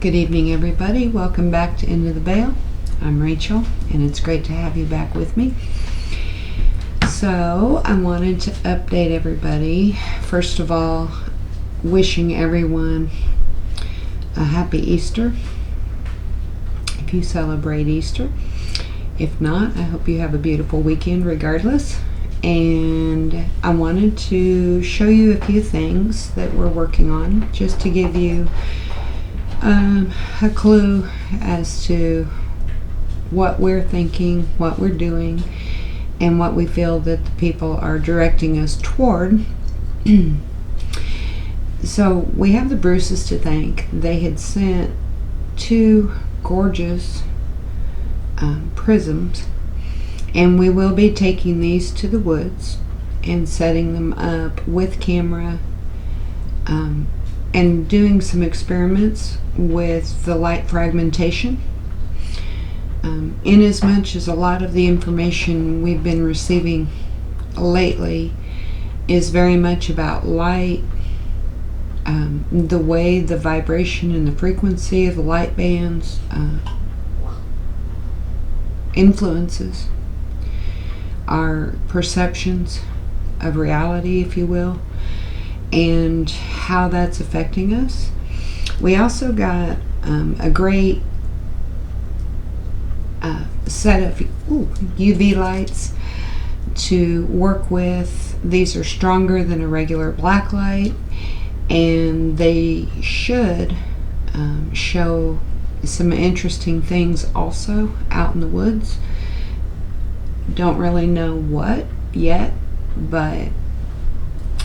Good evening, everybody. Welcome back to Into the Veil. I'm Rachel, and it's great to have you back with me. So, I wanted to update everybody. First of all, wishing everyone a happy Easter, if you celebrate Easter. If not, I hope you have a beautiful weekend regardless. And I wanted to show you a few things that we're working on, just to give you a clue as to what we're thinking, what we're doing, and what we feel that the people are directing us toward. So we have the Bruces to thank. They had sent 2 gorgeous prisms, and we will be taking these to the woods and setting them up with camera and doing some experiments with the light fragmentation. In as much as a lot of the information we've been receiving lately is very much about light, the way the vibration and the frequency of the light bands influences our perceptions of reality, if you will, and how that's affecting us. We also got a great set of UV lights to work with. These are stronger than a regular black light, and they should show some interesting things also out in the woods. Don't really know what yet, but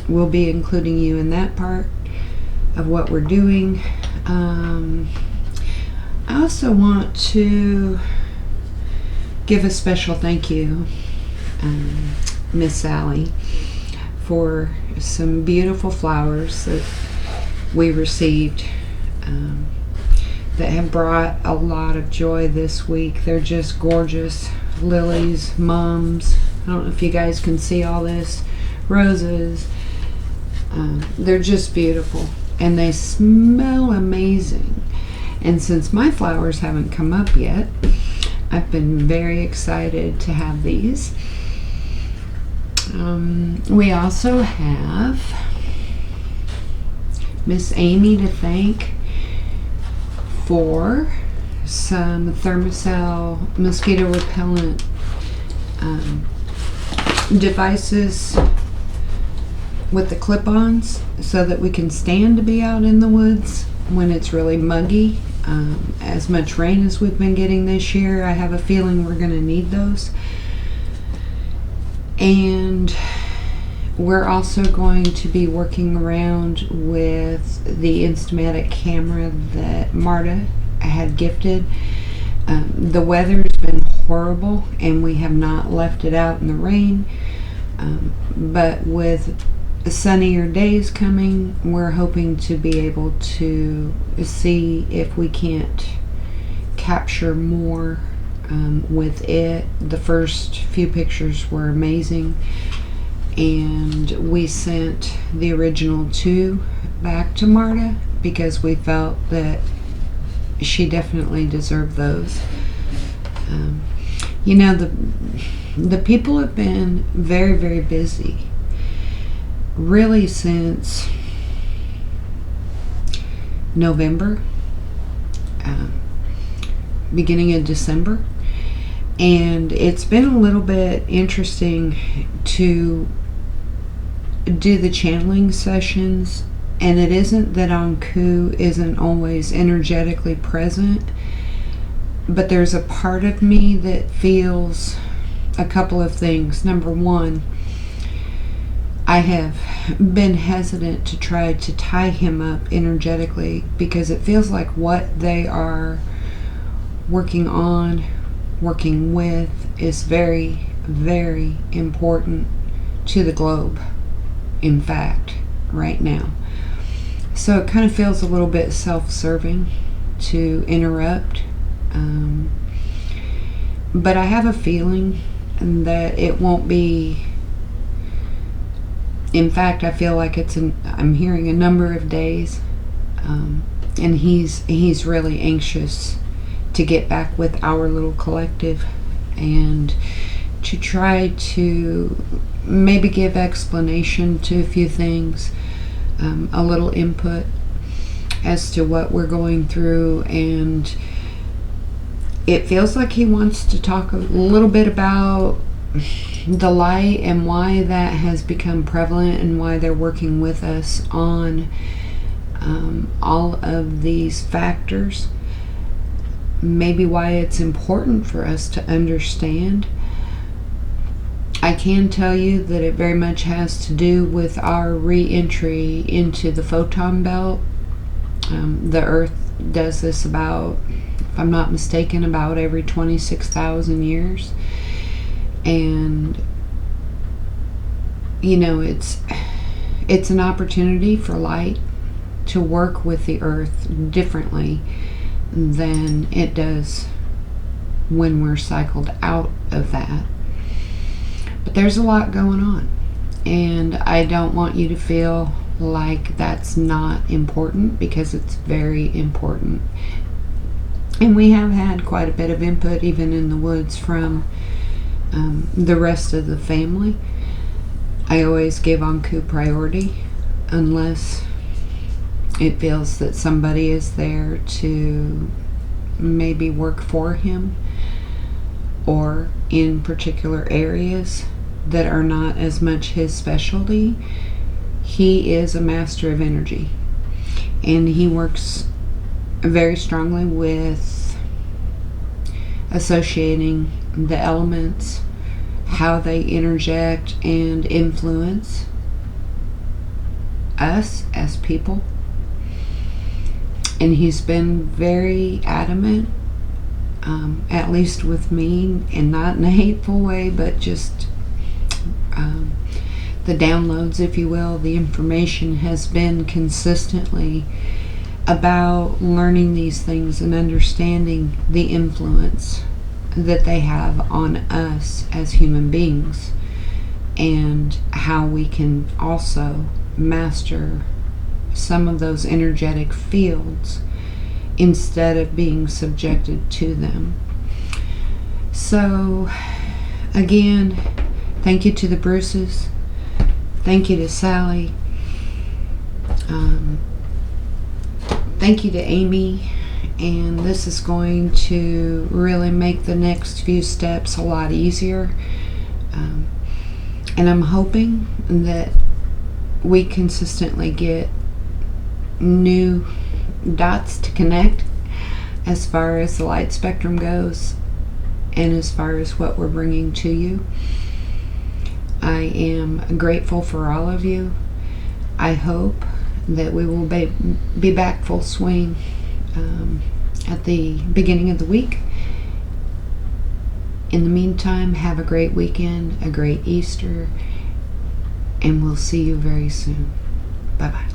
we'll be including you in that part of what we're doing. I also want to give a special thank you, Miss Sally, for some beautiful flowers that we received that have brought a lot of joy this week. They're just gorgeous. Lilies, mums. I don't know if you guys can see all this. Roses. They're just beautiful, and they smell amazing. And since my flowers haven't come up yet, I've been very excited to have these. We also have Miss Amy to thank for some Thermacell mosquito repellent devices with the clip-ons, so that we can stand to be out in the woods when it's really muggy. As much rain as we've been getting this year, I have a feeling we're going to need those. And we're also going to be working around with the Instamatic camera that Marta had gifted. The weather's been horrible, and we have not left it out in the rain. But with sunnier days coming, we're hoping to be able to see if we can't capture more with it. The first few pictures were amazing, and we sent the original 2 back to Marta because we felt that she definitely deserved those. You know, the people have been very, very busy, really, since November, beginning of December, and it's been a little bit interesting to do the channeling sessions. And it isn't that Anku isn't always energetically present, but there's a part of me that feels a couple of things. Number one, I have been hesitant to try to tie him up energetically, because it feels like what they are working on, working with, is very, very important to the globe, in fact, right now. So it kind of feels a little bit self-serving to interrupt. But I have a feeling that it won't be. In fact, I feel like I'm hearing a number of days and he's really anxious to get back with our little collective and to try to maybe give explanation to a few things, a little input as to what we're going through. And it feels like he wants to talk a little bit about the light and why that has become prevalent and why they're working with us on all of these factors. Maybe why it's important for us to understand. I can tell you that it very much has to do with our re-entry into the photon belt. The Earth does this about, if I'm not mistaken, about every 26,000 years. And, you know, it's an opportunity for light to work with the Earth differently than it does when we're cycled out of that. But there's a lot going on, and I don't want you to feel like that's not important, because it's very important. And we have had quite a bit of input, even in the woods, from the rest of the family. I always give Anku priority unless it feels that somebody is there to maybe work for him, or in particular areas that are not as much his specialty. He is a master of energy, and he works very strongly with associating the elements, how they interject and influence us as people. And he's been very adamant, at least with me, and not in a hateful way, but just the downloads, if you will, the information has been consistently about learning these things and understanding the influence that they have on us as human beings, and how we can also master some of those energetic fields instead of being subjected to them. So again, thank you to the Bruces, thank you to Sally, thank you to Amy, and this is going to really make the next few steps a lot easier, and I'm hoping that we consistently get new dots to connect as far as the light spectrum goes, and as far as what we're bringing to you. I am grateful for all of you. I hope that we will be back full swing at the beginning of the week. In the meantime, have a great weekend, a great Easter, and we'll see you very soon. Bye-bye.